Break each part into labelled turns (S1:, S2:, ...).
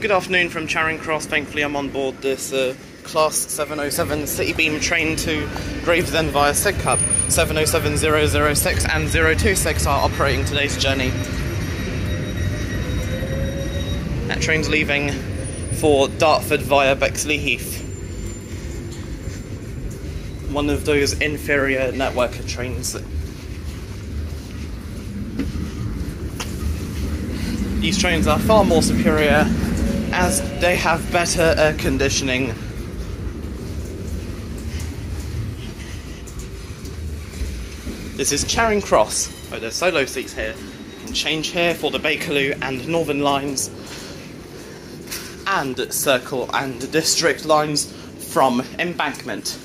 S1: Good afternoon from Charing Cross. Thankfully I'm on board this Class 707 City Beam train to Gravesend via Sidcup. 707, 006 and 026 are operating today's journey. That train's leaving for Dartford via Bexley Heath. One of those inferior networker trains. These trains are far more superior as they have better air conditioning. This is Charing Cross. Oh, there's solo seats here. You can change here for the Bakerloo and Northern lines and Circle and District lines from Embankment.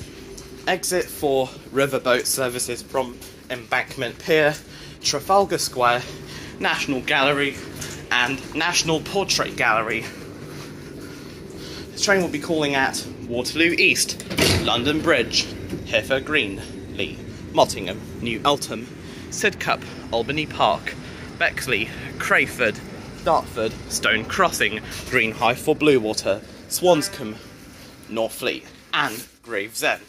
S1: Exit for Riverboat services from Embankment Pier, Trafalgar Square, National Gallery and National Portrait Gallery. This train will be calling at Waterloo East, London Bridge, Hither Green, Mottingham, New Eltham, Sidcup, Albany Park, Bexley, Crayford, Dartford, Stone Crossing, Greenhithe for Bluewater, Swanscombe, Northfleet and Gravesend.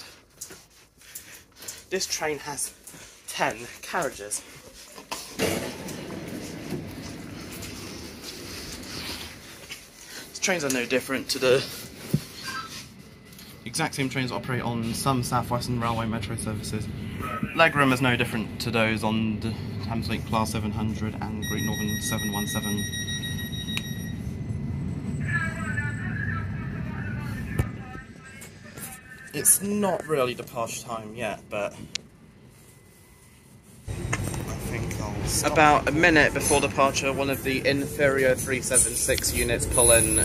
S1: This train has 10 carriages. These trains are no different to the exact same trains that operate on some Southwestern Railway metro services. Legroom is no different to those on the Thameslink Class 700 and Great Northern 717. It's not really departure time yet, but I think I'll stop. About a minute before departure, one of the inferior 376 units pull in.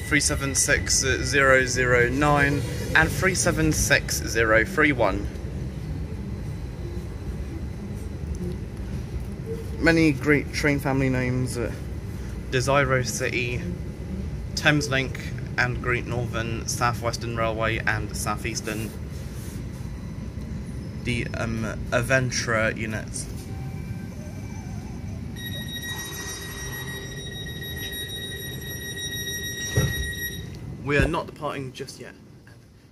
S1: 376009 and 376031. Many great train family names: Desiro City, Thameslink and Great Northern, Southwestern Railway and Southeastern. The Aventura units. We are not departing just yet.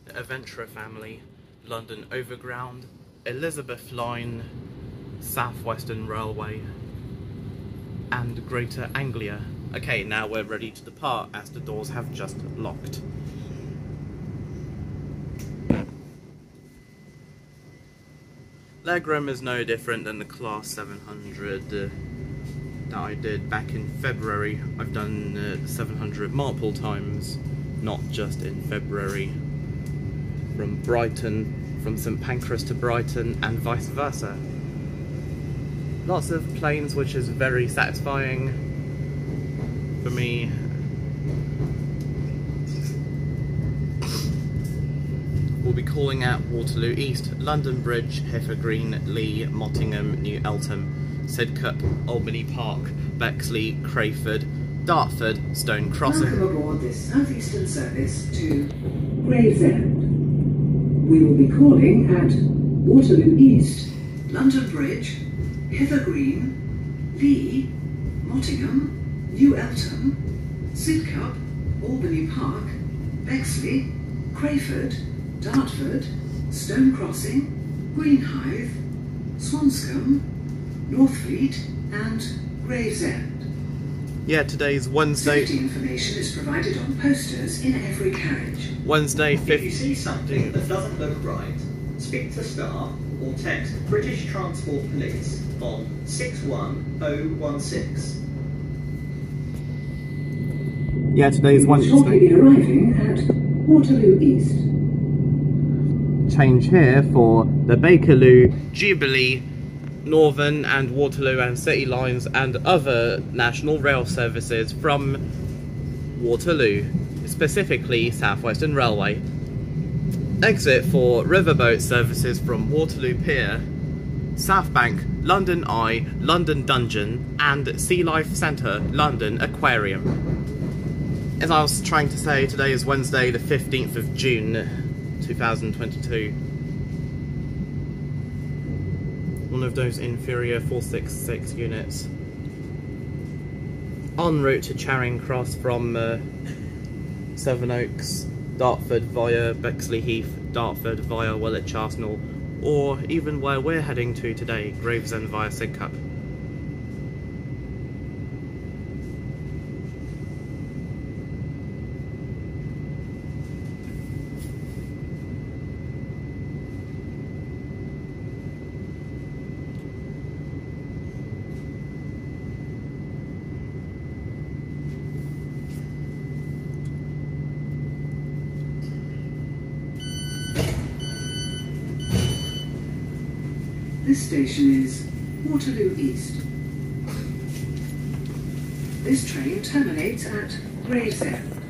S1: The Aventura family, London Overground, Elizabeth Line, Southwestern Railway, and Greater Anglia. Okay, now we're ready to depart as the doors have just locked. Legroom is no different than the Class 700 that I did back in February. I've done the 700 multiple times, not just in February. From Brighton, from St Pancras to Brighton and vice versa. Lots of planes, which is very satisfying for me. We'll be calling at Waterloo East, London Bridge, Hither Green, Mottingham, New Eltham, Sidcup, Albany Park, Bexley, Crayford, Dartford, Stone Crossing.
S2: Welcome aboard this Southeastern service to Gravesend. We will be calling at Waterloo East, London Bridge, Hither Green, Mottingham, New Eltham, Sidcup, Albany Park, Bexley, Crayford, Dartford, Stone Crossing, Greenhithe, Swanscombe, Northfleet and Gravesend.
S1: Yeah, today's Wednesday.
S2: Safety information is provided on posters in every carriage.
S1: Wednesday, 5th.
S3: If you see something that doesn't look right, speak to staff or text British Transport Police on 61016.
S1: Yeah, today's
S2: We will shortly be
S1: Wednesday.
S2: arriving at Waterloo East.
S1: Change here for the Bakerloo, Jubilee, Northern and Waterloo and City lines and other national rail services from Waterloo, specifically Southwestern Railway. Exit for Riverboat services from Waterloo Pier, South Bank, London Eye, London Dungeon and Sea Life Centre, London Aquarium. As I was trying to say, today is Wednesday the 15th of June 2022. one of those inferior 466 units, en route to Charing Cross from Sevenoaks, Dartford via Bexley Heath, Dartford via Woolwich Arsenal, or even where we're heading to today, Gravesend via Sidcup.
S2: This station is Waterloo East. This train terminates at Gravesend.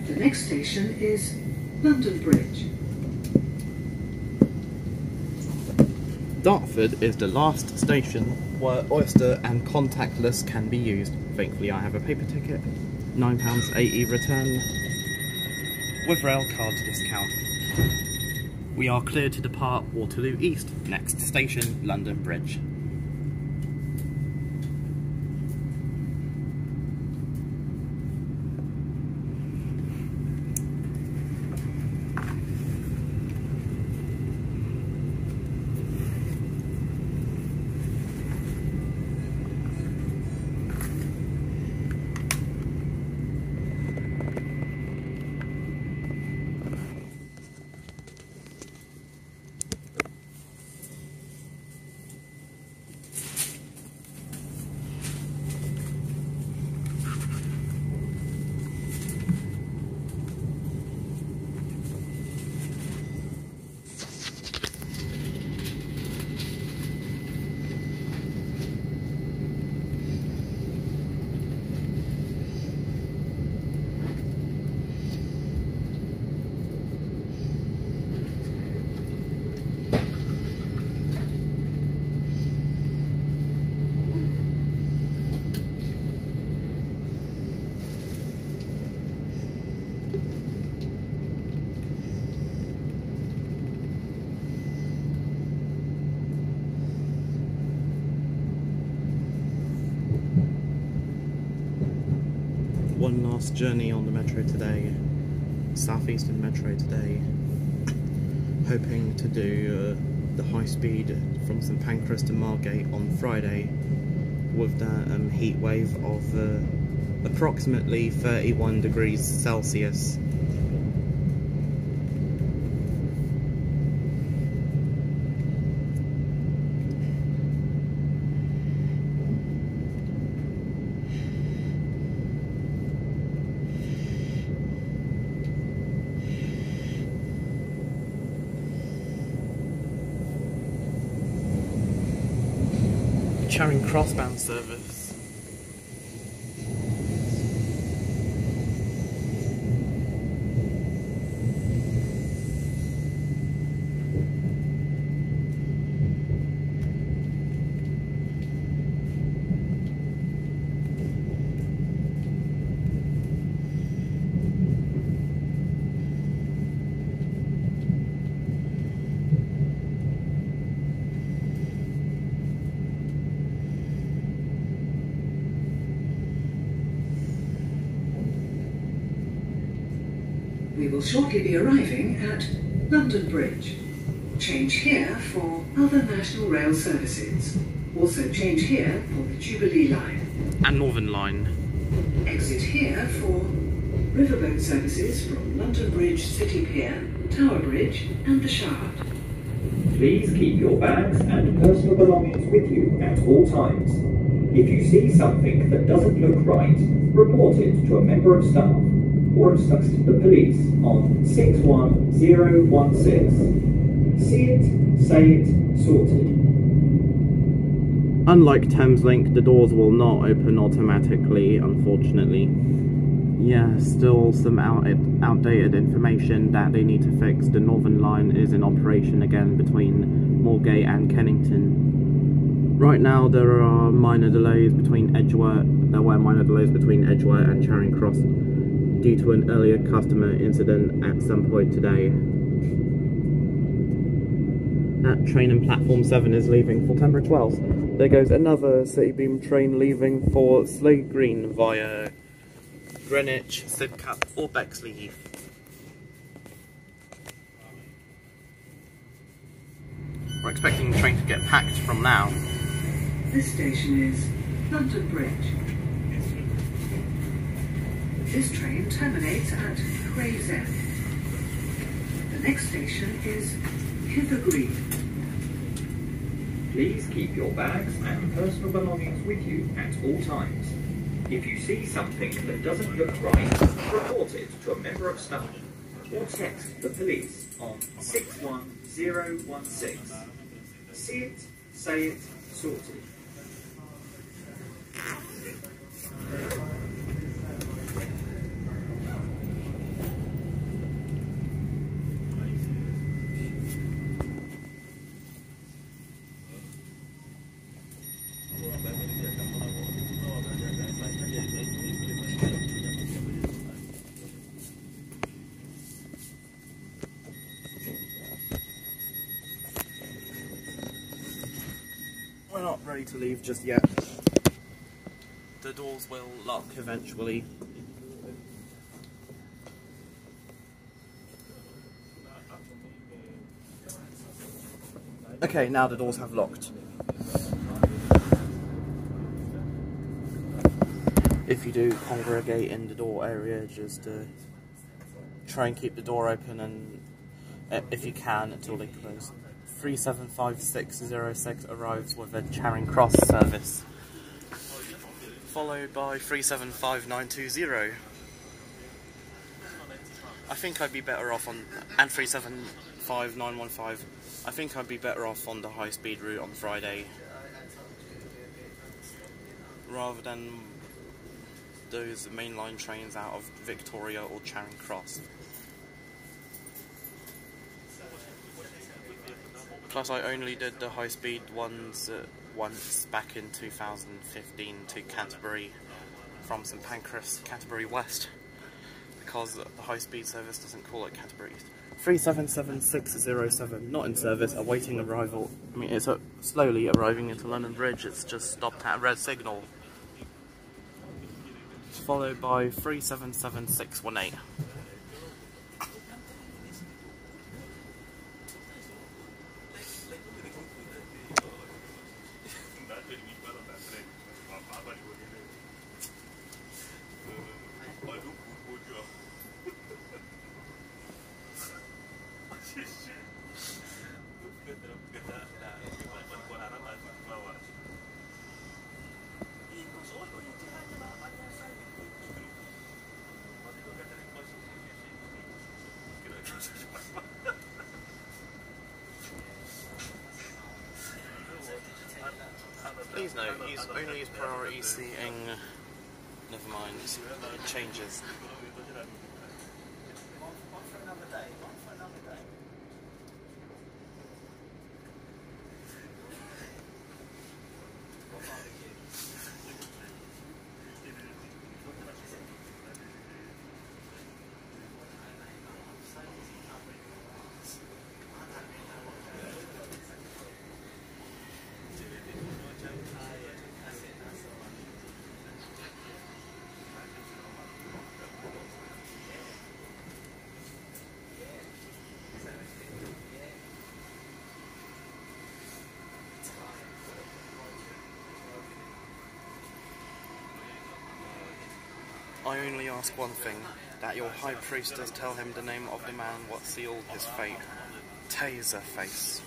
S2: The next station is London Bridge.
S1: Dartford is the last station where Oyster and contactless can be used. Thankfully I have a paper ticket, £9.80 return, with rail card discount. We are clear to depart Waterloo East. Next station, London Bridge. One last journey on the metro today, Southeastern metro today, hoping to do the high speed from St Pancras to Margate on Friday with that heat wave of approximately 31 degrees Celsius. Charing Cross bound service.
S2: We will shortly be arriving at London Bridge. Change here for other national rail services. Also change here for the Jubilee line
S1: and Northern line.
S2: Exit here for riverboat services from London Bridge City Pier, Tower Bridge and the Shard.
S3: Please keep your bags and personal belongings with you at all times. If you see something that doesn't look right, report it to a member of staff or instruct the police on 61016. See it, say it, sorted.
S1: Unlike Thameslink, the doors will not open automatically, unfortunately. Yeah, still some outdated information that they need to fix. The Northern line is in operation again between Moorgate and Kennington. Right now there are minor delays between Edgware. There were minor delays between Edgware and Charing Cross due to an earlier customer incident at some point today. at train and platform 7 is leaving for Tempera 12. There goes another City Beam train leaving for Slade Green via Greenwich, Sidcup or Bexley Heath. We're expecting the train to get packed from now.
S2: This station is London Bridge. This train terminates at Gravesend. The next station is Hither Green.
S3: Please keep your bags and personal belongings with you at all times. If you see something that doesn't look right, report it to a member of staff or text the police on 61016. See it, say it, sorted.
S1: We're not ready to leave just yet. The doors will lock eventually. Okay, now the doors have locked. If you do congregate in the door area, just try and keep the door open, and if you can, until they close. 375606 arrives with a Charing Cross service, followed by 375920. I think I'd be better off on, and 375915. I think I'd be better off on the high-speed route on Friday, rather than those mainline trains out of Victoria or Charing Cross. Plus, I only did the high-speed ones once back in 2015 to Canterbury from St Pancras, Canterbury West, because the high-speed service doesn't call it Canterbury East. 377607, not in service, awaiting arrival. I mean, it's slowly arriving into London Bridge, it's just stopped at a red signal. Followed by 377618. Please note, he's only his priority seating. Never mind, it changes. I only ask one thing, that your high priestess tell him the name of the man what sealed his fate. Taserface.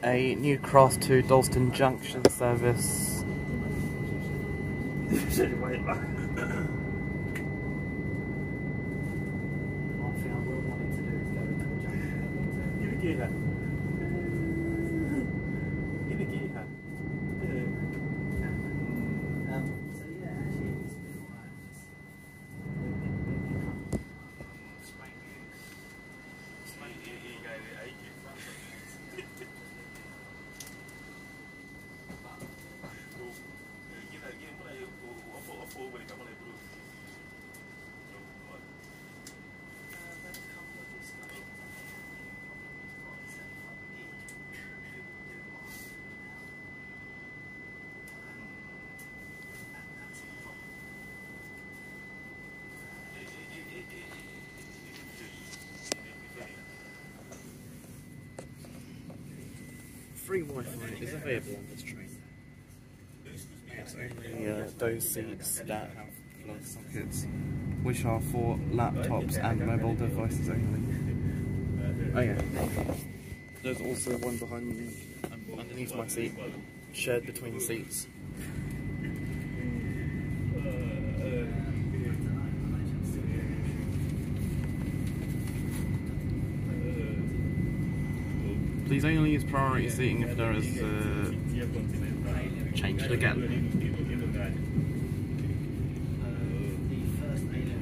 S1: a New Cross to Dalston Junction service. Free Wi-Fi is available on this train. It's only those seats that have plug sockets, which are for laptops and mobile devices only. Oh yeah. There's also one behind me, underneath my seat, shared between the seats. Please only use priority seating if there is change it again.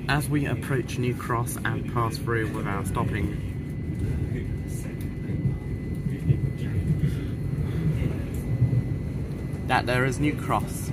S1: As we approach New Cross and pass through without stopping, that there is New Cross.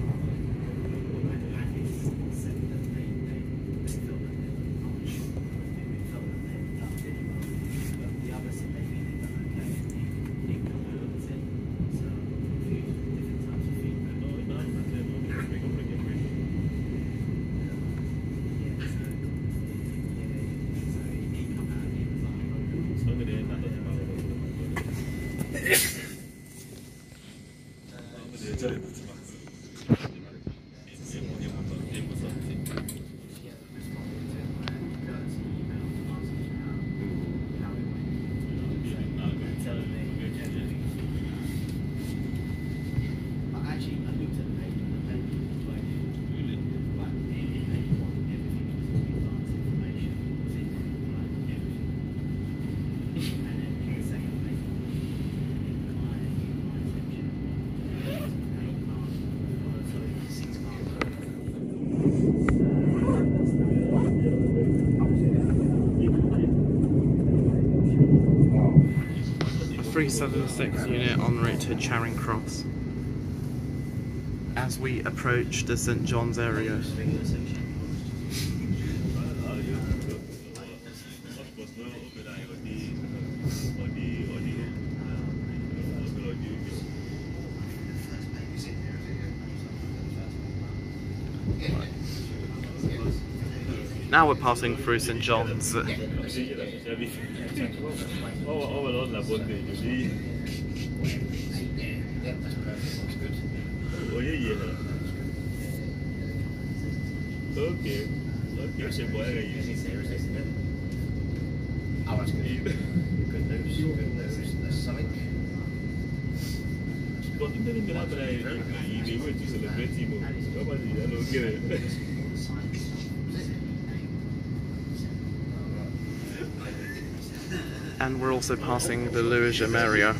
S1: The 376 unit en route to Charing Cross. As we approach the St John's area. Now we're passing through St John's. And we're also passing the Lewisham area.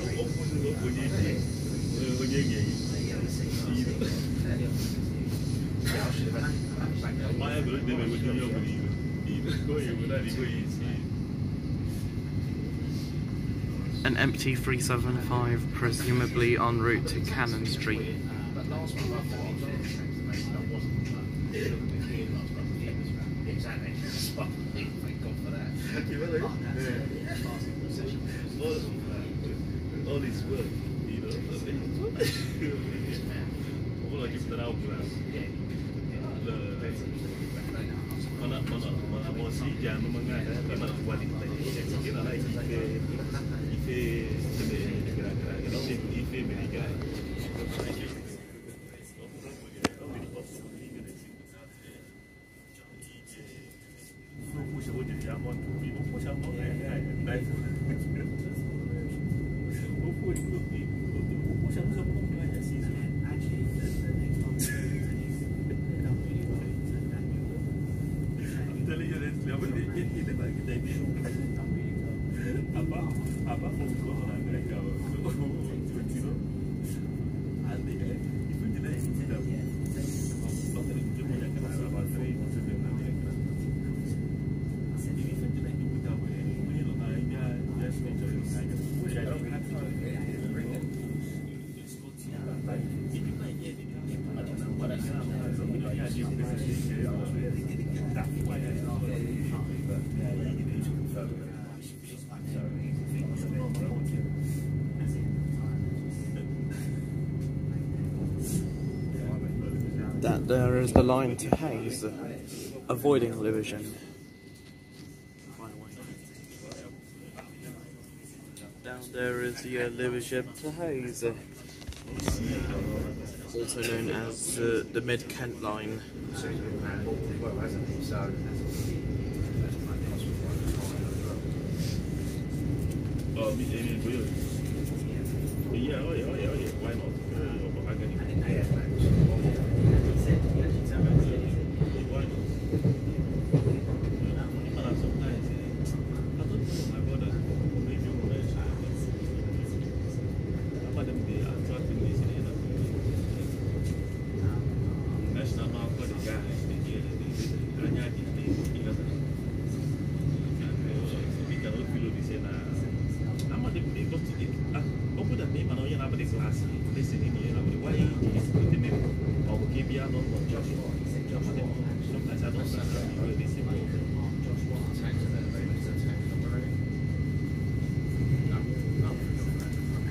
S1: An empty 375, presumably en route to Cannon Street.
S4: All this work, you know. All I give that out
S1: That there is the line to Hayes, avoiding Lewisham. Down there is the Lewisham to Hayes, also known as the Mid-Kent line.
S4: Why not?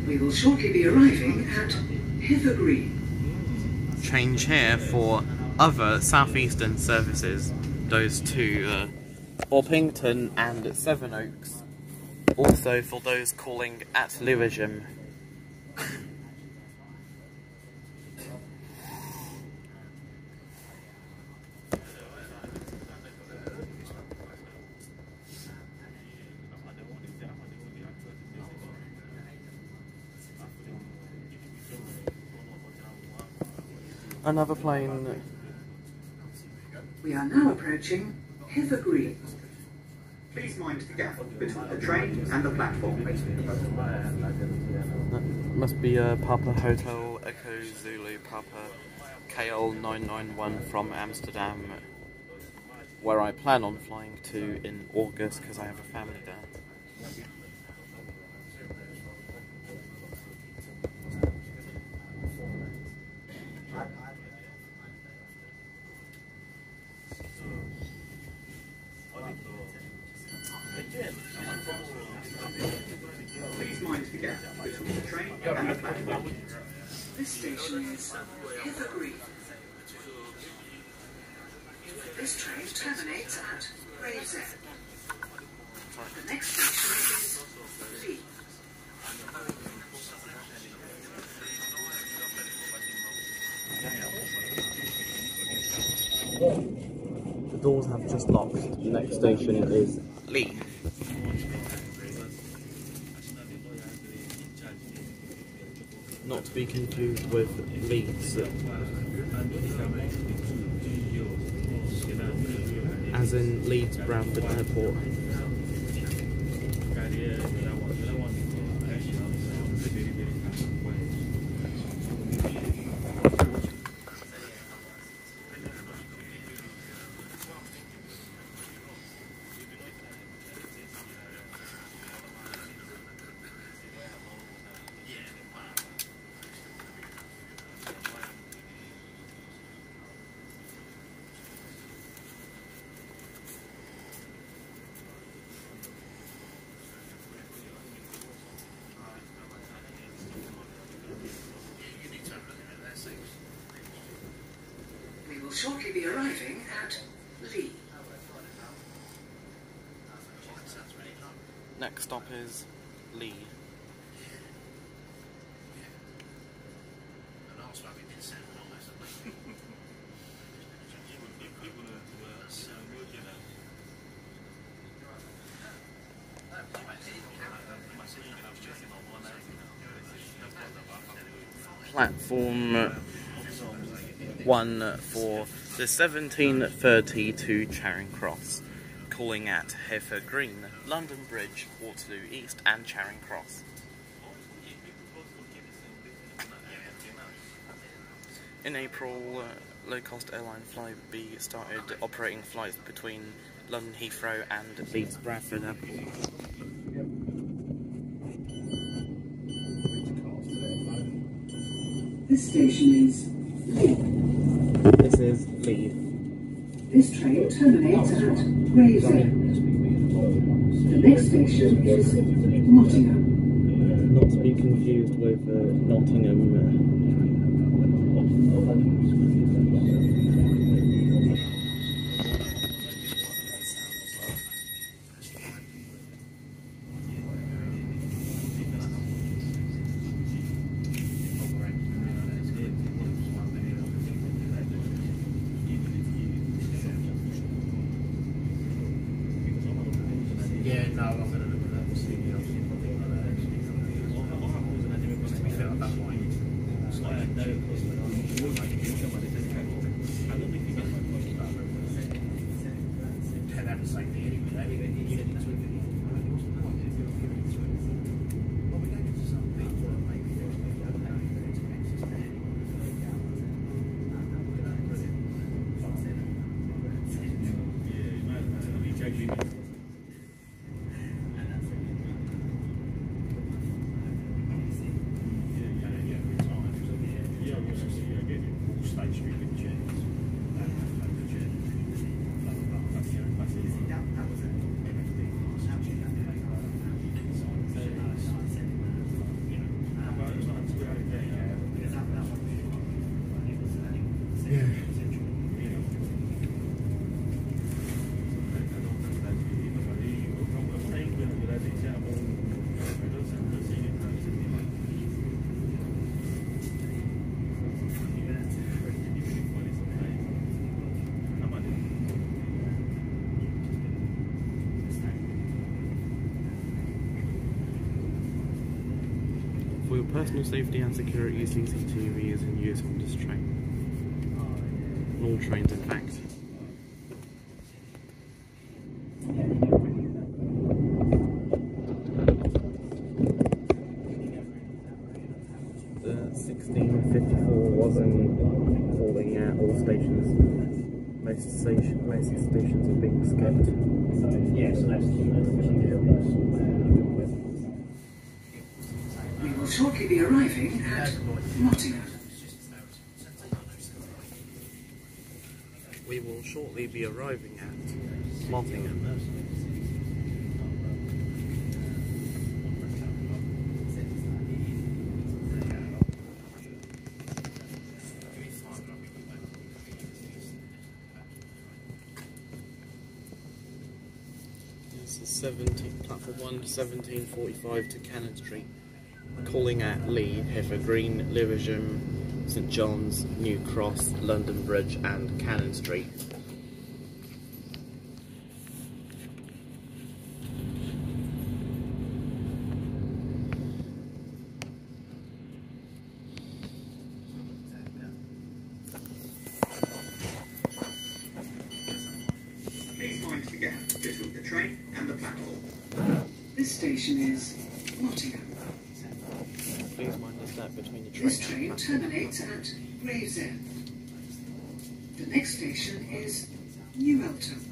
S2: We will shortly be arriving at Hither Green.
S1: Change here for other Southeastern services, those to Orpington and Sevenoaks. Also for those calling at Lewisham. Another plane.
S2: We are now approaching Hither Green.
S3: Please mind the gap between the train and the platform.
S1: That must be Papa Hotel Echo Zulu Papa KL 991 from Amsterdam, where I plan on flying to in August because I have a family there.
S3: Please mind the gap between the train and the platform.
S2: This station is Hither Green. This train terminates at Gravesend. The next station is Lee.
S1: The doors have just locked. The next station is Lee. Not to be confused with Leeds, as in Leeds Bradford Airport.
S2: We will shortly be arriving at Lee.
S1: Next stop is Lee. Platform 1 for the 17:30 to Charing Cross. calling at Hither Green, London Bridge, Waterloo East and Charing Cross. In April, low-cost airline Flybe started operating flights between London Heathrow and Leeds Bradford Airport.
S2: This station is Leeds.
S1: This is Leeds.
S2: This train terminates at Gravesend. The next station is Mottingham.
S1: Not to be confused with Nottingham.
S5: Yeah, no, I'm going to look at that and see if something like that actually. To be fair, at that point, it's like, they'll have the same thing anyway.
S1: For your personal safety and security, CCTV is in use on this train. On all trains, in fact. The 1654 wasn't calling at all stations. Most stations are being skipped.
S5: Yeah, so that's
S2: We will shortly be arriving at Nottingham.
S1: We will shortly be arriving at Mottingham. This is platform 1 to 1745 to Cannon Street. Calling at Lee, Hither Green, Lewisham, St John's, New Cross, London Bridge and Cannon Street.
S2: Please mind the gap between the train and the platform. This station is Nottingham.
S1: Please mind the gap between the train
S2: This
S1: and
S2: train
S1: the platform.
S2: terminates at Gravesend. The next station is New Eltham.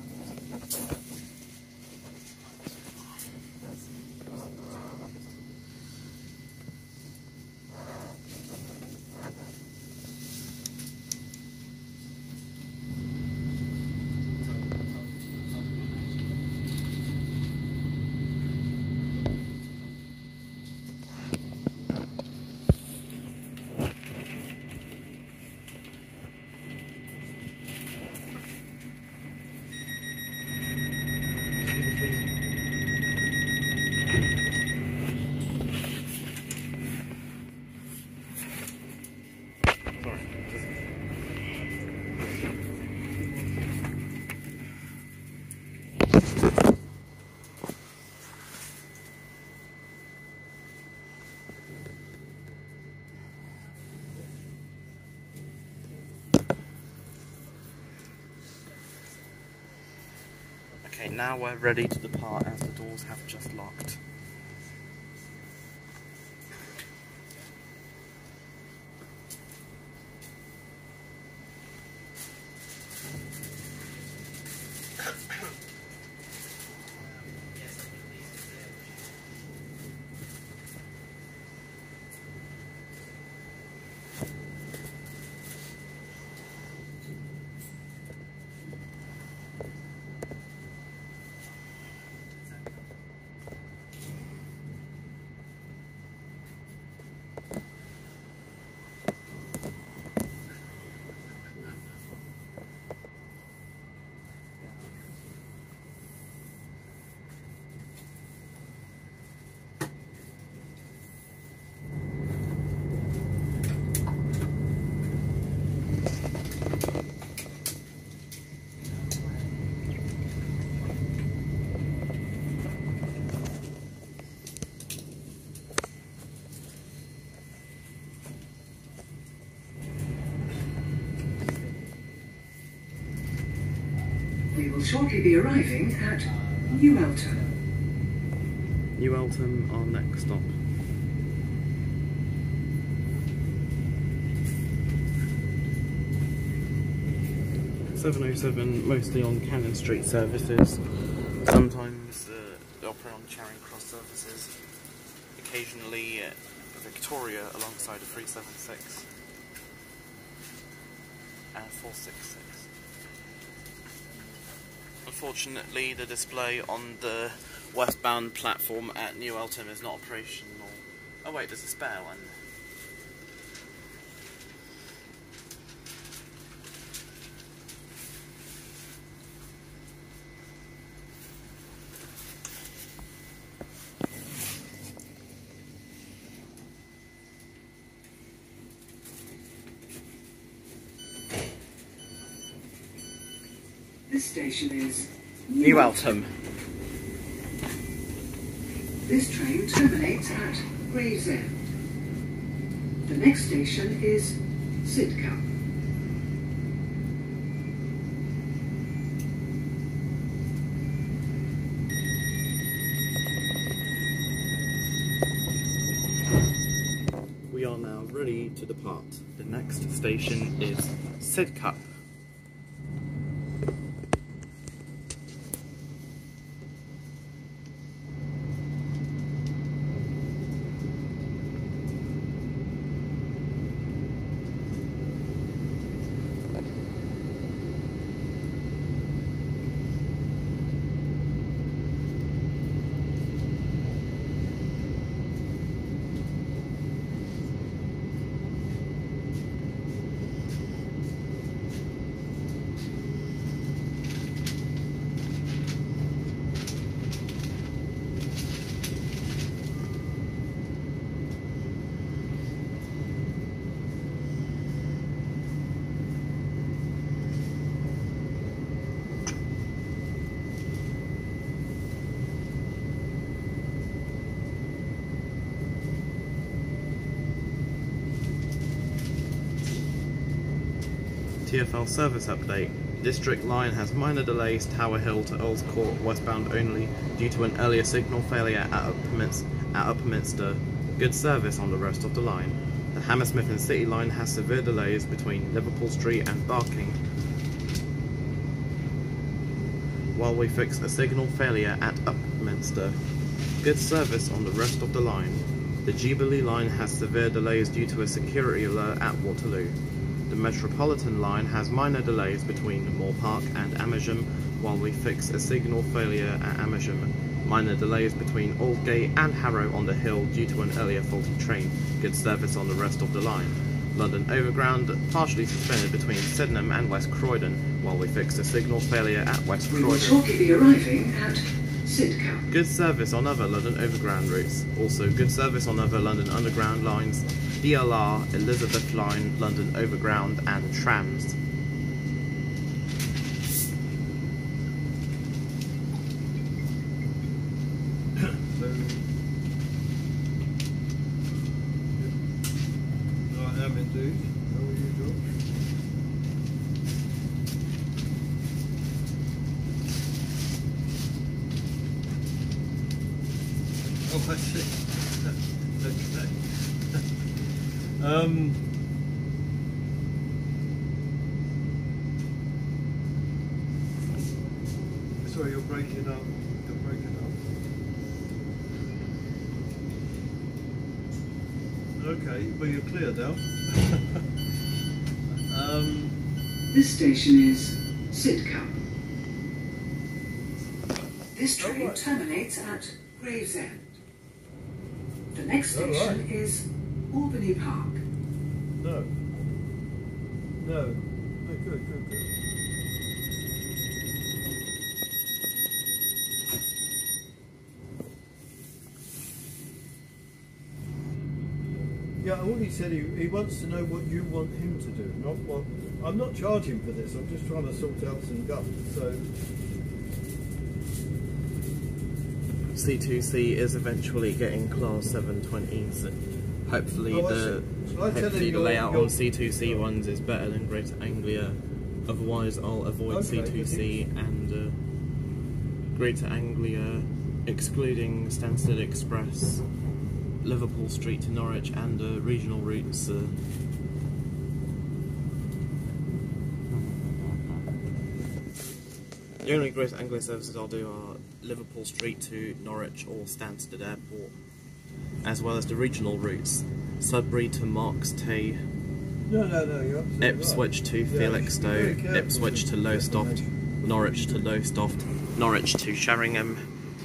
S1: Okay, now we're ready to depart as the doors have just locked.
S2: We will shortly be arriving at New Eltham.
S1: New Eltham, our next stop. .707, mostly on Cannon Street services. Sometimes they operate on Charing Cross services. Occasionally Victoria alongside a 376 and 466. Unfortunately, the display on the westbound platform at New Eltham is not operational. Oh wait, there's a spare one.
S2: This station is
S1: New Eltham.
S2: This train terminates at Gravesend. The next station is Sidcup.
S1: We are now ready to depart. The next station is Sidcup. TfL service update. District line has minor delays Tower Hill to Earls Court westbound only due to an earlier signal failure at Upminster. Good service on the rest of the line. The Hammersmith and City line has severe delays between Liverpool Street and Barking while we fix a signal failure at Upminster. Good service on the rest of the line. The Jubilee line has severe delays due to a security alert at Waterloo. The Metropolitan line has minor delays between Moor Park and Amersham while we fix a signal failure at Amersham. Minor delays between Aldgate and Harrow on the Hill due to an earlier faulty train. Good service on the rest of the line. London Overground partially suspended between Sydenham and West Croydon while we fix a signal failure at West Croydon.
S2: We will shortly be arriving at Sidcup.
S1: Good service on other London Overground routes. Also good service on other London Underground lines, DLR, Elizabeth Line, London Overground and trams.
S6: Oh, I see. Okay. Sorry, you're breaking up. You're breaking up. Okay, well you're clear now.
S2: This station is Sidcup. This train terminates at Gravesend. The next station is Albany Park.
S6: No. No. Oh, good. Yeah, all he said, he wants to know what you want him to do, not what... I'm not charging for this, I'm just trying to sort out some guff, so...
S1: C2C is eventually getting Class 720s. Hopefully the layout on C2C ones is better than Greater Anglia. Otherwise I'll avoid C2C and Greater Anglia, excluding Stansted Express, Liverpool Street to Norwich and regional routes. The only Greater Anglia services I'll do are Liverpool Street to Norwich or Stansted Airport, as well as the regional routes, Sudbury to Marks Tay,
S6: you're absolutely
S1: Ipswich to Felixstowe, Ipswich to Lowestoft, Norwich to Lowestoft, Norwich to Sheringham,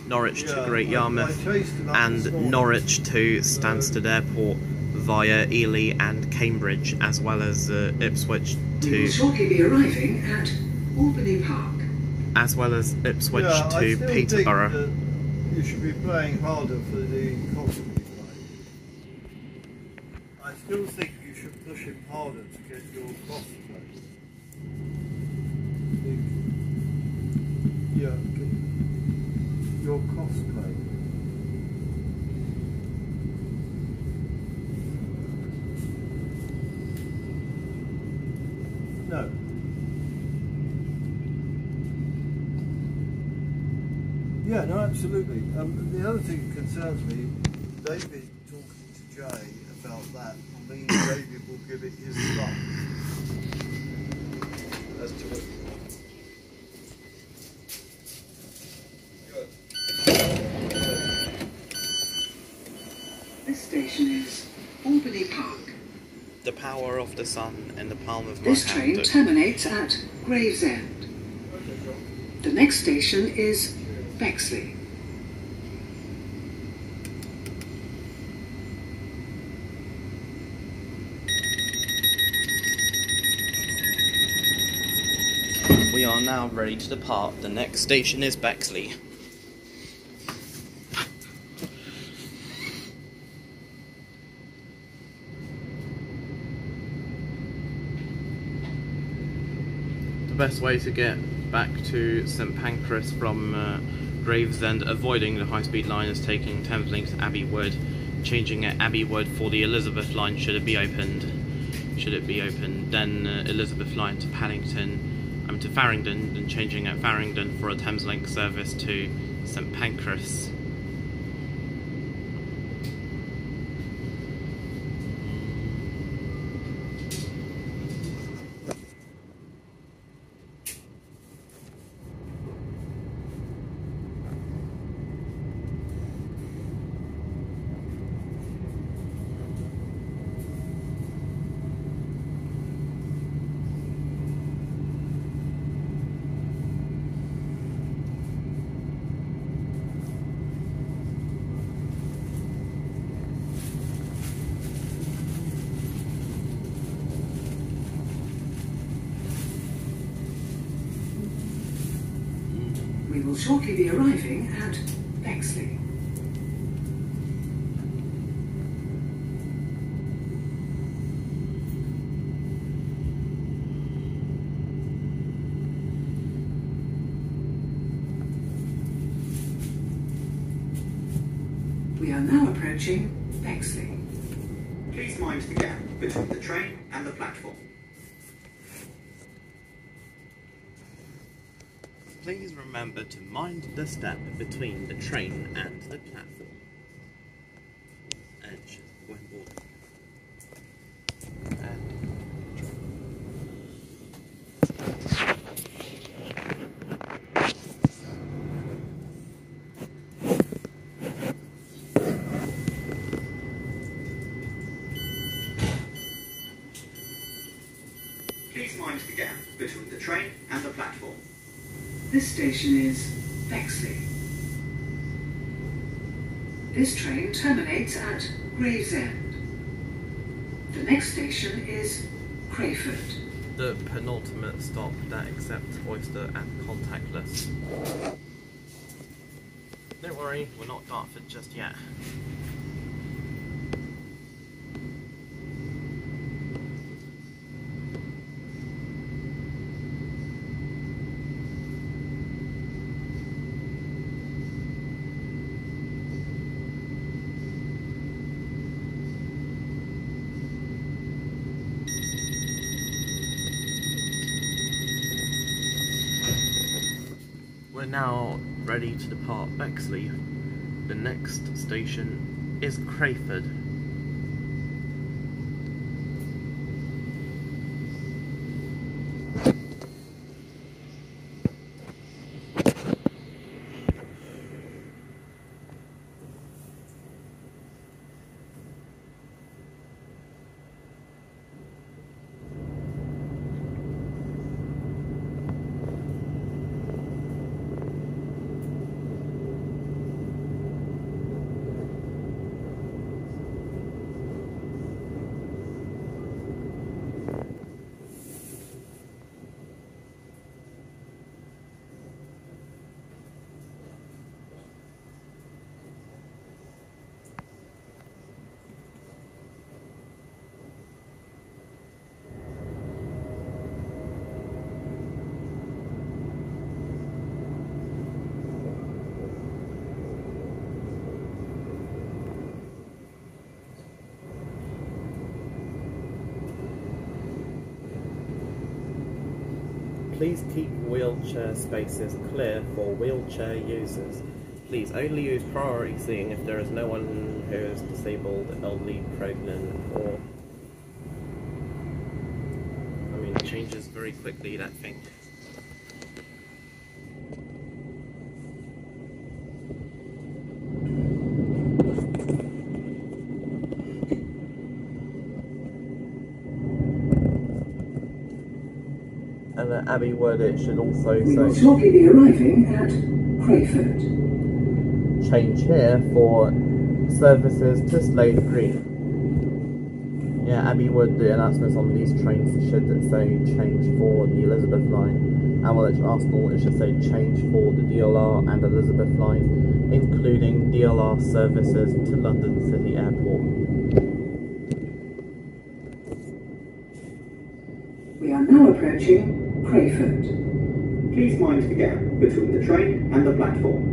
S1: Norwich to Great Yarmouth, and Norwich to Stansted Airport via Ely and Cambridge, as well as Ipswich
S2: We
S1: to...
S2: will shortly be arriving at Albany Park.
S1: As well as Ipswich to Peterborough.
S6: Think you should be playing harder for the cost of the play. I still think you should push him harder to get your cost play. Yeah, your cost play. No. Yeah, no, absolutely. The other thing that concerns me, David talking to Jay about that means David will give it his thumb as to it.
S2: This station is Albany Park.
S1: The power of the sun in the palm of my
S2: This
S1: hand.
S2: train terminates at Gravesend. The next station is Bexley.
S1: We are now ready to depart. The next station is Bexley. The best way to get back to St Pancras from Gravesend, avoiding the high-speed line, is taking Thameslink to Abbey Wood, changing at Abbey Wood for the Elizabeth line should it be opened. Then Elizabeth line to Paddington, to Farringdon, and changing at Farringdon for a Thameslink service to St Pancras.
S2: We will shortly be arriving at Bexley. We are now approaching Bexley.
S7: Please mind the gap between the train and the platform.
S1: Please remember to mind the step between the train and the platform.
S7: gap between the train and the platform.
S2: This station is Bexley. This train terminates at Gravesend. The next station is Crayford.
S1: The penultimate stop that accepts Oyster and contactless. Don't worry, we're not Dartford just yet. We're now ready to depart Bexley. The next station is Crayford. Please keep wheelchair spaces clear for wheelchair users. Please only use priority seating if there is no one who is disabled, elderly, pregnant, or... I mean, it changes very quickly, that thing. And at Abbey Wood it should also
S2: We will shortly be arriving at Crayford.
S1: change here for services to Slade Green. Yeah, Abbey Wood, the announcements on these trains should say change for the Elizabeth line. And Woolwich Arsenal, it should say change for the DLR and Elizabeth line, including DLR services to London City Airport.
S2: We are now approaching Crayford.
S7: Please mind the gap between the train and the platform.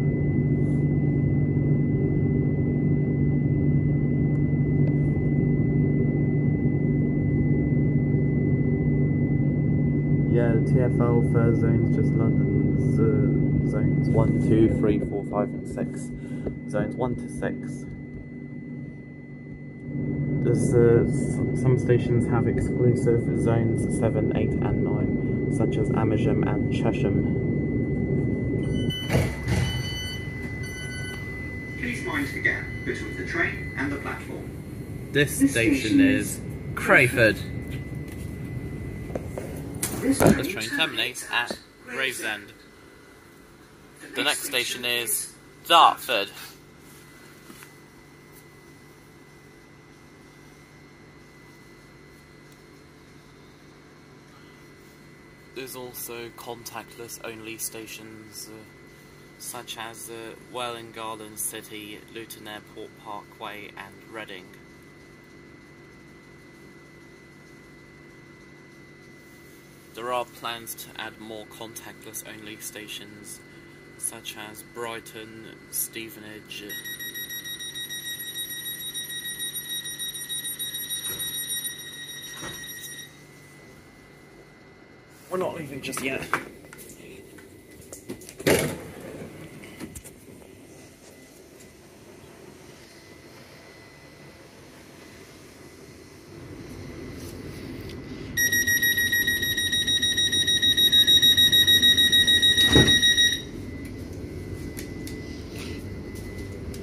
S1: Yeah, the TfL for zones just London's zones 1, 2, 3, 4, 5 and 6. Zones 1 to 6. There's, some stations have exclusive zones 7, 8 and 9, such as Amersham and Chesham.
S7: Please mind the gap between the train and the platform.
S1: This station is Crayford.
S2: This
S1: train terminates at Gravesend. The next station is Dartford. There's also contactless only stations such as Welwyn Garden City, Luton Airport Parkway and Reading. There are plans to add more contactless only stations such as Brighton, Stevenage, we're not leaving just yet.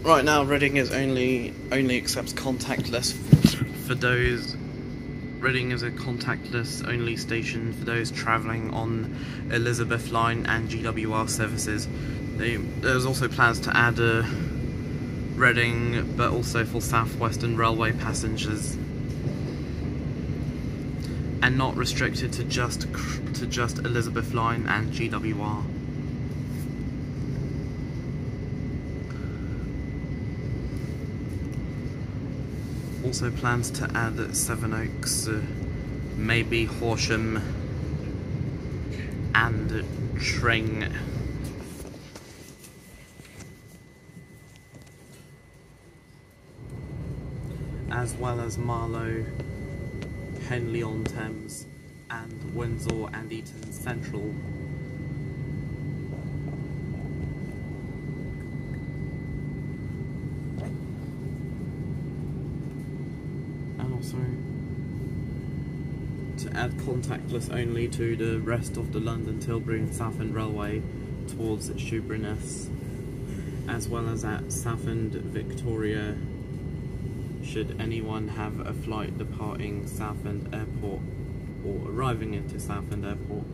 S1: Right now, Reading is only accepts contactless for those Reading is a contactless only station for those travelling on Elizabeth Line and GWR services. There's also plans to add Reading, but also for Southwestern Railway passengers, and not restricted to just Elizabeth Line and GWR. Also plans to add Sevenoaks, maybe Horsham and Tring. As well as Marlow, Henley-on-Thames and Windsor and Eton Central. And also to add contactless only to the rest of the London, Tilbury and Southend Railway towards Shoeburyness, as well as at Southend Victoria, should anyone have a flight departing Southend Airport or arriving into Southend Airport.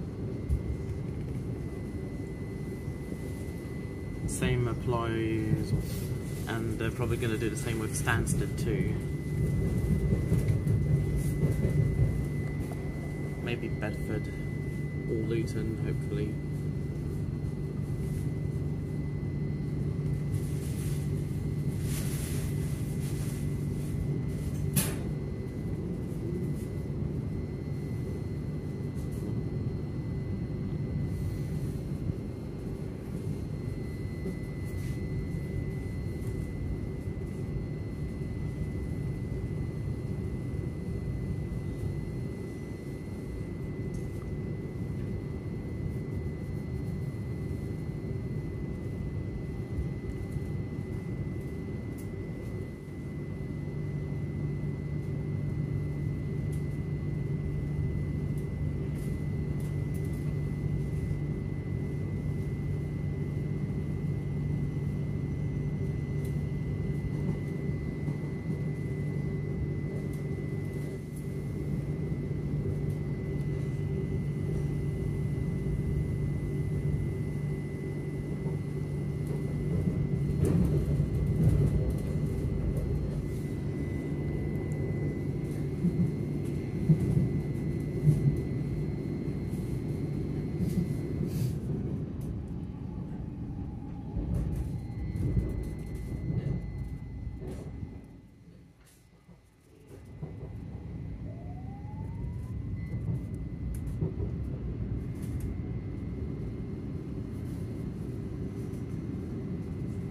S1: Same applies, and they're probably going to do the same with Stansted too. Maybe Bedford or Luton, hopefully.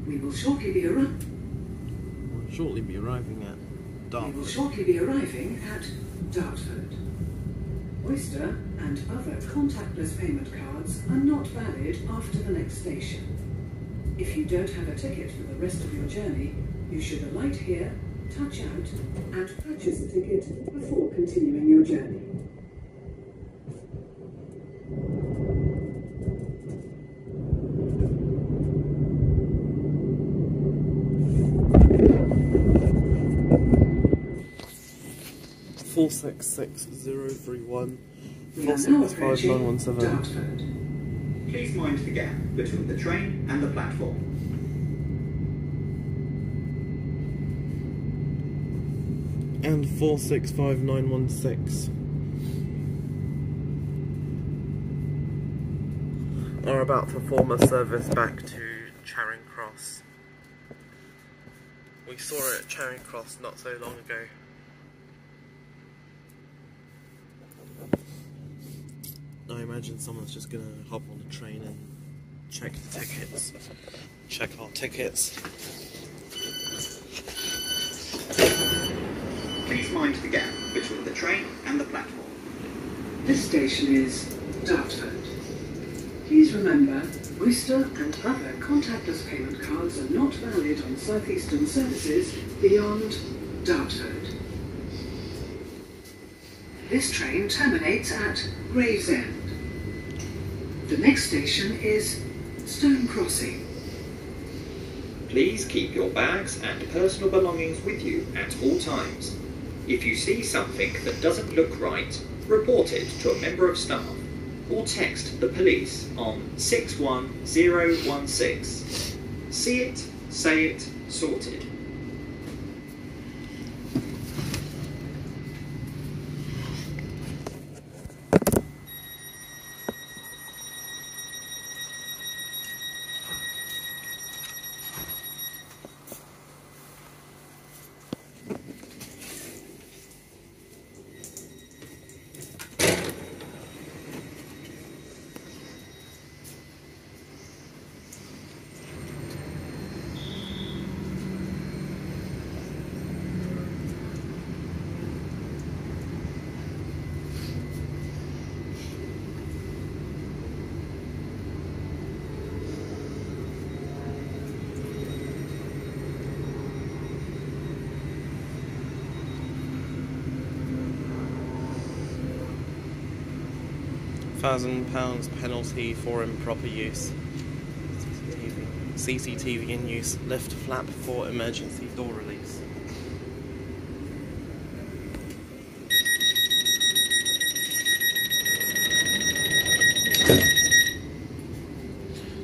S2: We will shortly be arriving
S1: at Dartford.
S2: We will shortly be arriving at Dartford. Oyster and other contactless payment cards are not valid after the next station. If you don't have a ticket for the rest of your journey, you should alight here, touch out, and purchase a ticket before continuing your journey.
S1: Four 66031
S2: We are now approaching
S1: 465917.
S2: Dartford.
S7: Please mind the gap between the train and the platform.
S1: And 465916 are about to form a service back to Charing Cross. We saw it at Charing Cross not so long ago. I imagine someone's just gonna hop on the train and check the tickets. Check our tickets.
S7: Please mind the gap between the train and the platform.
S2: This station is Dartford. Please remember, Oyster and other contactless payment cards are not valid on Southeastern services beyond Dartford. This train terminates at Gravesend. The next station is Stone Crossing.
S3: Please keep your bags and personal belongings with you at all times. If you see something that doesn't look right, report it to a member of staff or text the police on 61016. See it, say it, sorted.
S1: £1,000 penalty for improper use. CCTV in use. Lift flap for emergency door release.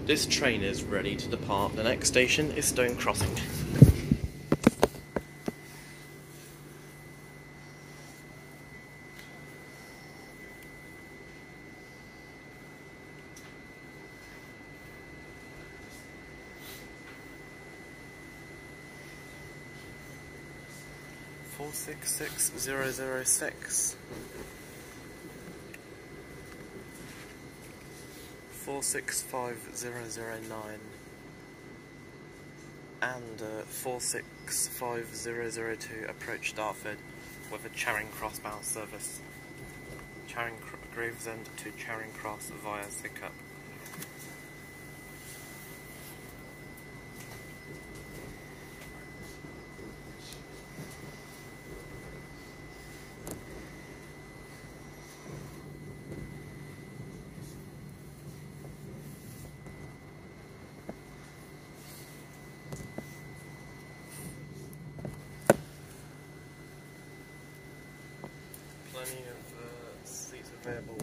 S1: This train is ready to depart. The next station is Stone Crossing. Four 66006 465009 and 465002 approach Dartford with a Charing Cross bound service. Gravesend to Charing Cross via Sidcup. Plenty of seats available.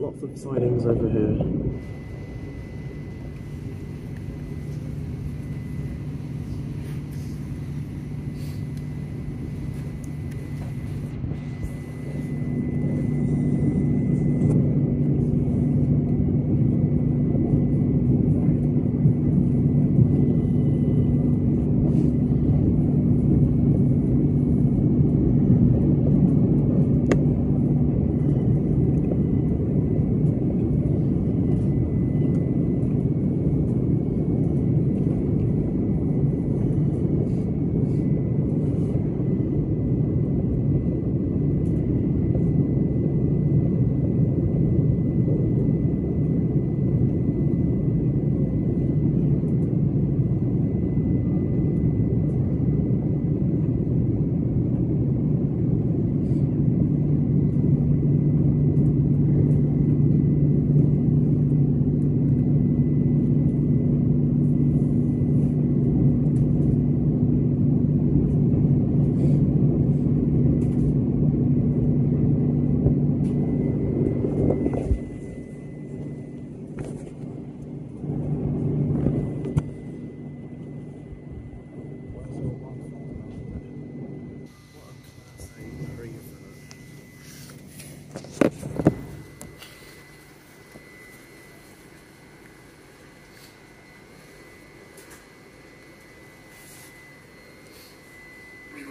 S1: Lots of sidings over here.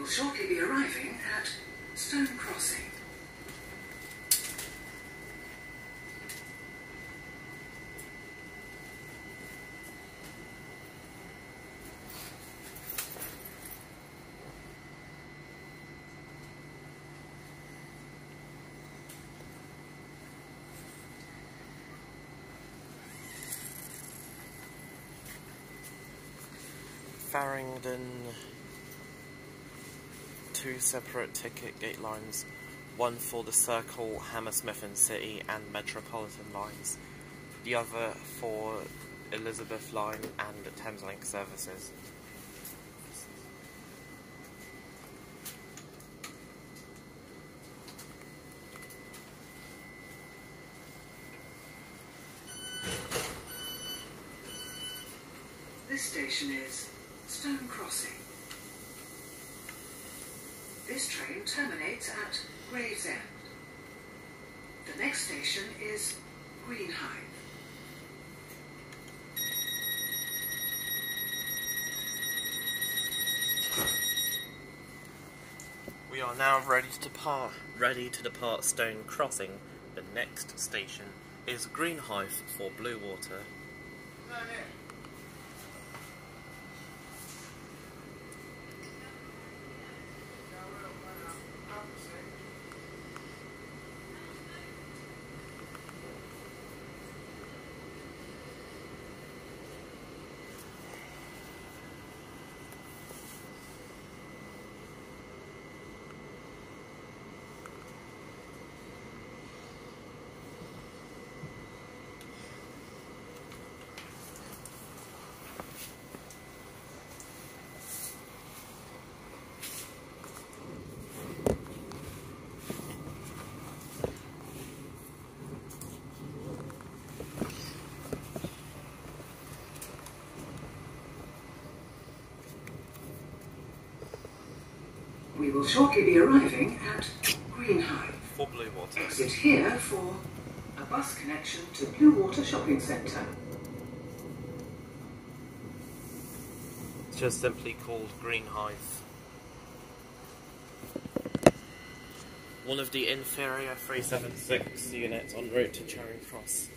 S2: Shortly be arriving at Stone Crossing.
S1: Farringdon. Two separate ticket gate lines, one for the Circle, Hammersmith and City and Metropolitan lines, the other for Elizabeth Line and Thameslink services.
S2: This station is Stone Crossing. This train terminates at Gravesend. The next station is Greenhithe.
S1: We are now ready to depart Stone Crossing. The next station is Greenhithe for Bluewater.
S2: We will shortly be arriving at Greenhithe.
S1: For Bluewater.
S2: Exit here for a bus connection to Bluewater Shopping Centre.
S1: It's just simply called Greenhithe. One of the inferior 376 units en route to Charing Cross.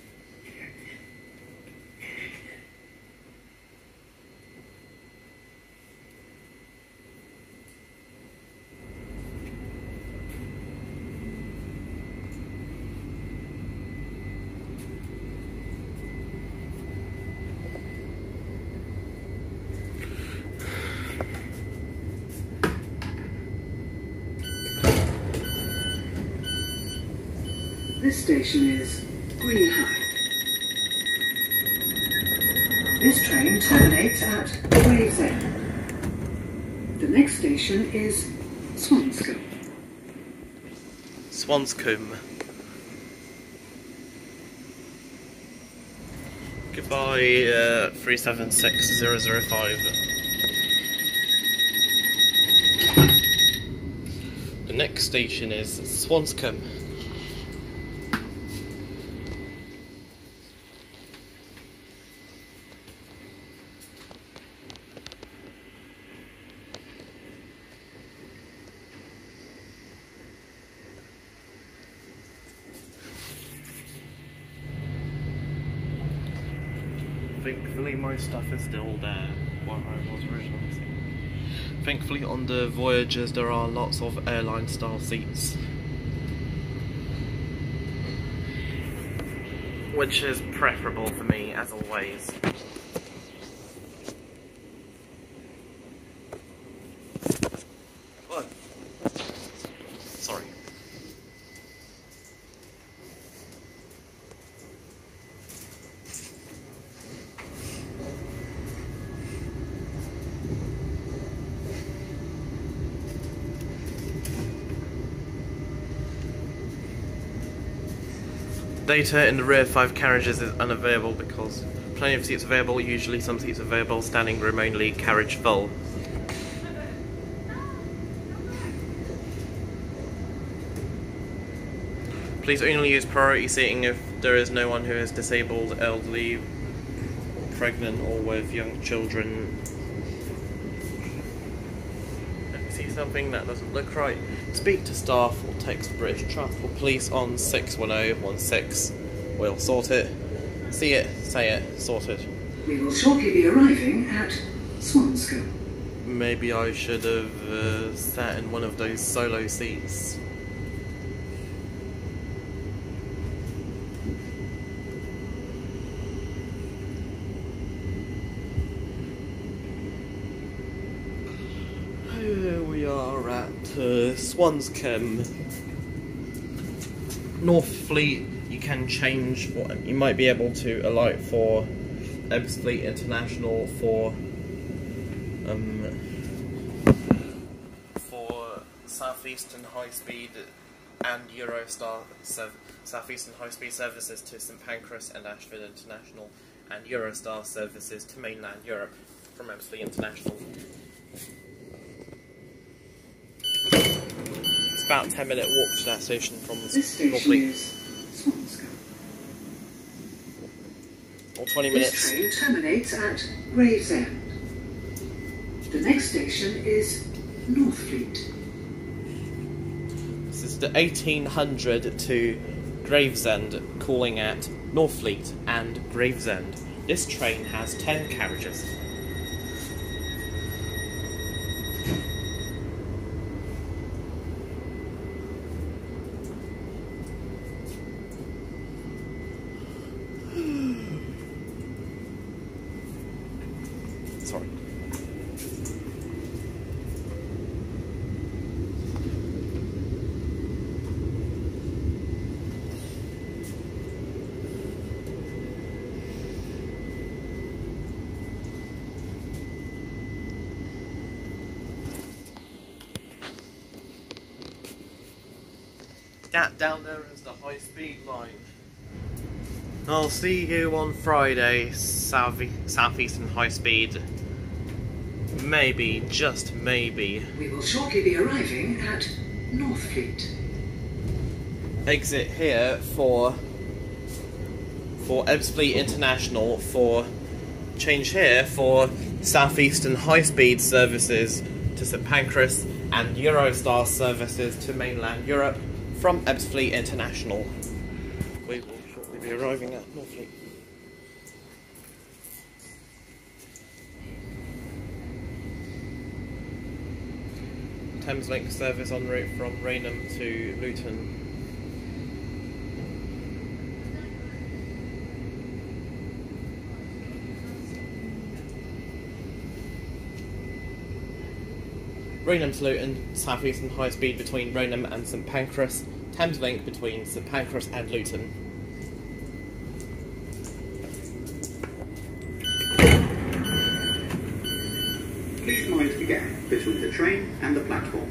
S2: This station is Greenhithe. This train terminates at Gravesend. The next station is Swanscombe.
S1: Swanscombe. Goodbye, 376005. The next station is Swanscombe. Thankfully my stuff is still there, what I was originally saying. Thankfully on the Voyagers there are lots of airline style seats, which is preferable for me as always. Whoa. Sorry. Data in the rear 5 carriages is unavailable because plenty of seats available, usually some seats available, standing room only, carriage full. Please only use priority seating if there is no one who is disabled, elderly, pregnant or with young children. If you see something that doesn't look right, speak to staff or text British Transport Police on 61016. We'll sort it. See it, say it, sort it.
S2: We will shortly be arriving at Swanscombe.
S1: Maybe I should have sat in one of those solo seats. Here we are at Swanscombe. Northfleet, you can change, or you might be able to alight for Bexley International for Southeastern High Speed and Eurostar Southeastern High Speed services to St Pancras and Ashford International, and Eurostar services to mainland Europe from Bexley International. It's about a 10-minute walk to that station from
S2: This station
S1: Northfleet.
S2: is Swanscombe.
S1: Or 20
S2: This
S1: minutes.
S2: train terminates at Gravesend. The next station is Northfleet.
S1: This is the 1800 to Gravesend, calling at Northfleet and Gravesend. This train has 10 carriages. Sorry. That down there is the high-speed line. I'll see you on Friday, Southeastern High Speed. Maybe, just maybe.
S2: We will shortly be arriving at Northfleet.
S1: Exit here for Bexley International, for change here for Southeastern High Speed services to St Pancras and Eurostar services to mainland Europe from Bexley International. We will shortly be arriving at Northfleet. Thameslink service en route from Rainham to Luton. Rainham to Luton, Southeastern High Speed between Rainham and St Pancras, Thameslink between St Pancras and Luton.
S7: Please mind the gap between the train and the platform.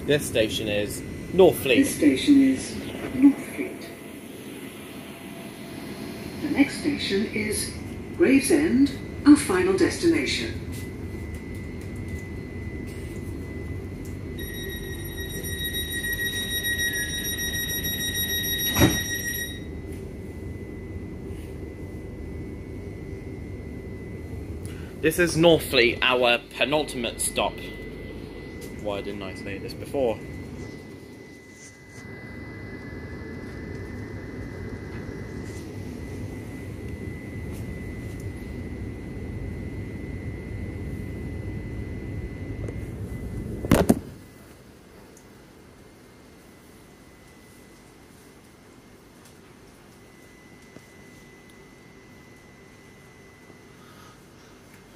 S1: This station is Northfleet.
S2: This station is Northfleet. The next station is Gravesend, our final destination.
S1: This is Northfleet, our penultimate stop. Why didn't I say this before?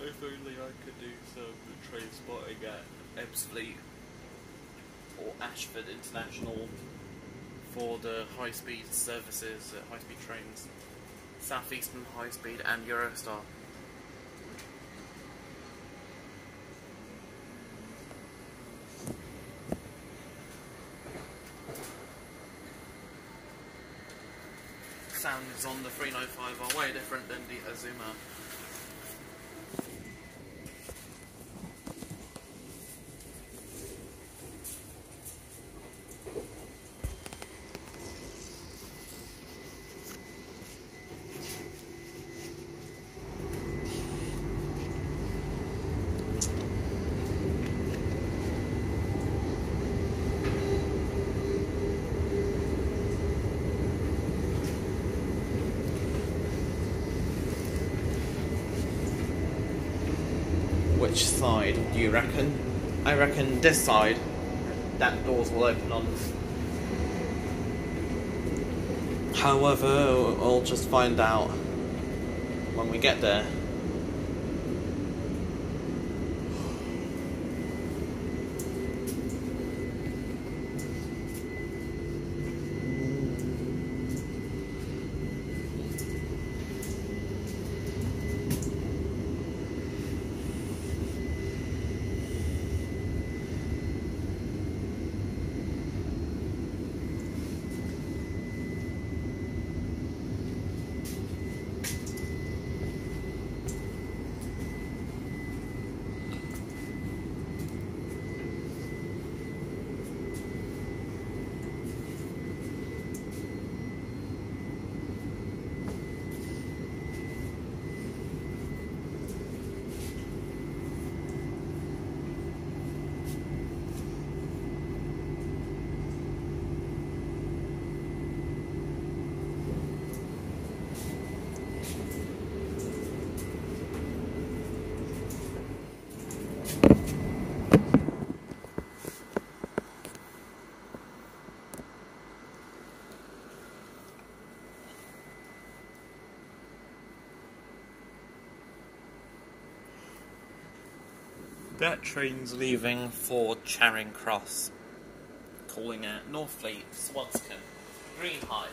S4: If only I could do some train spotting at
S1: Bexley or Ashford International for the high-speed services, high-speed trains, Southeastern High Speed and Eurostar. Sounds on the 395 are way different than the Azuma. Which side do you reckon? I reckon this side. That doors will open on. However, we'll just find out when we get there. That train's leaving for Charing Cross, calling at Northfleet, Swanscombe, Greenhithe,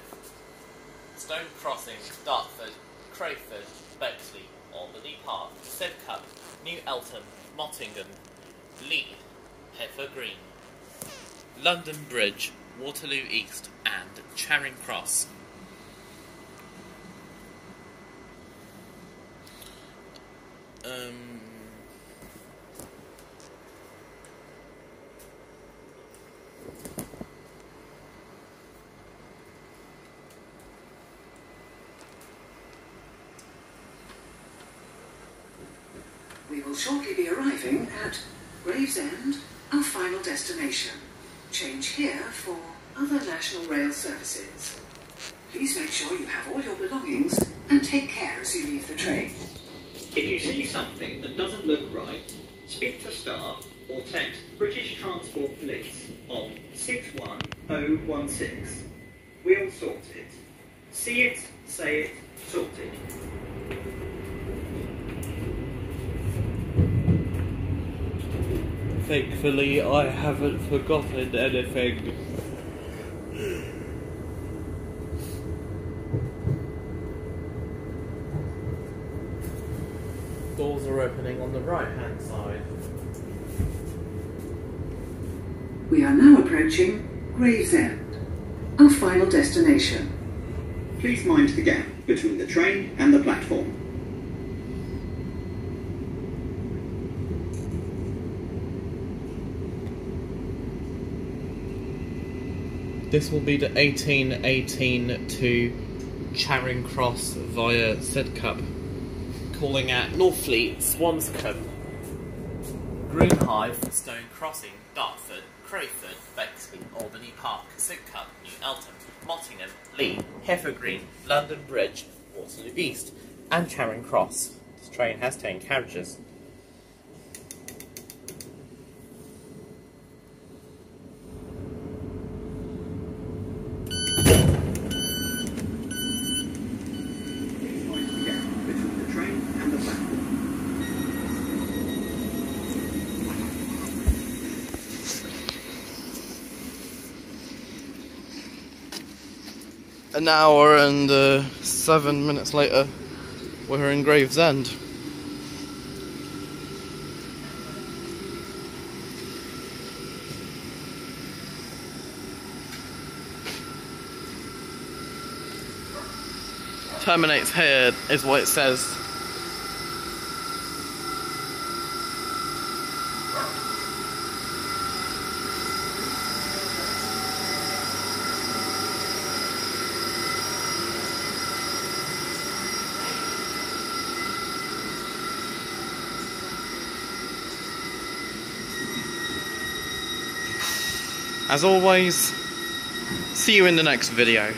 S1: Stone Crossing, Dartford, Crayford, Bexley, Albany Park, Sidcup, New Eltham, Mottingham, Lee, Hither Green, London Bridge, Waterloo East and Charing Cross.
S2: We will shortly be arriving at Gravesend, our final destination. Change here for other national rail services. Please make sure you have all your belongings and take care as you leave the train.
S3: If you see something that doesn't look right, speak to staff or text British Transport Police on 61016. We'll sort it. See it, say it, sorted.
S1: Thankfully, I haven't forgotten anything. Doors are opening on the right-hand side.
S2: We are now approaching Gravesend, our final destination.
S7: Please mind the gap between the train and the platform.
S1: This will be the 1818 to Charing Cross via Sidcup, calling at Northfleet, Swanscombe, Greenhithe, Stone Crossing, Dartford, Crayford, Bexley, Albany Park, Sidcup, New Eltham, Mottingham, Lee, Hither Green, London Bridge, Waterloo East and Charing Cross. This train has 10 carriages. An hour and 7 minutes later, we're in Gravesend. Terminates here is what it says. As always, see you in the next video.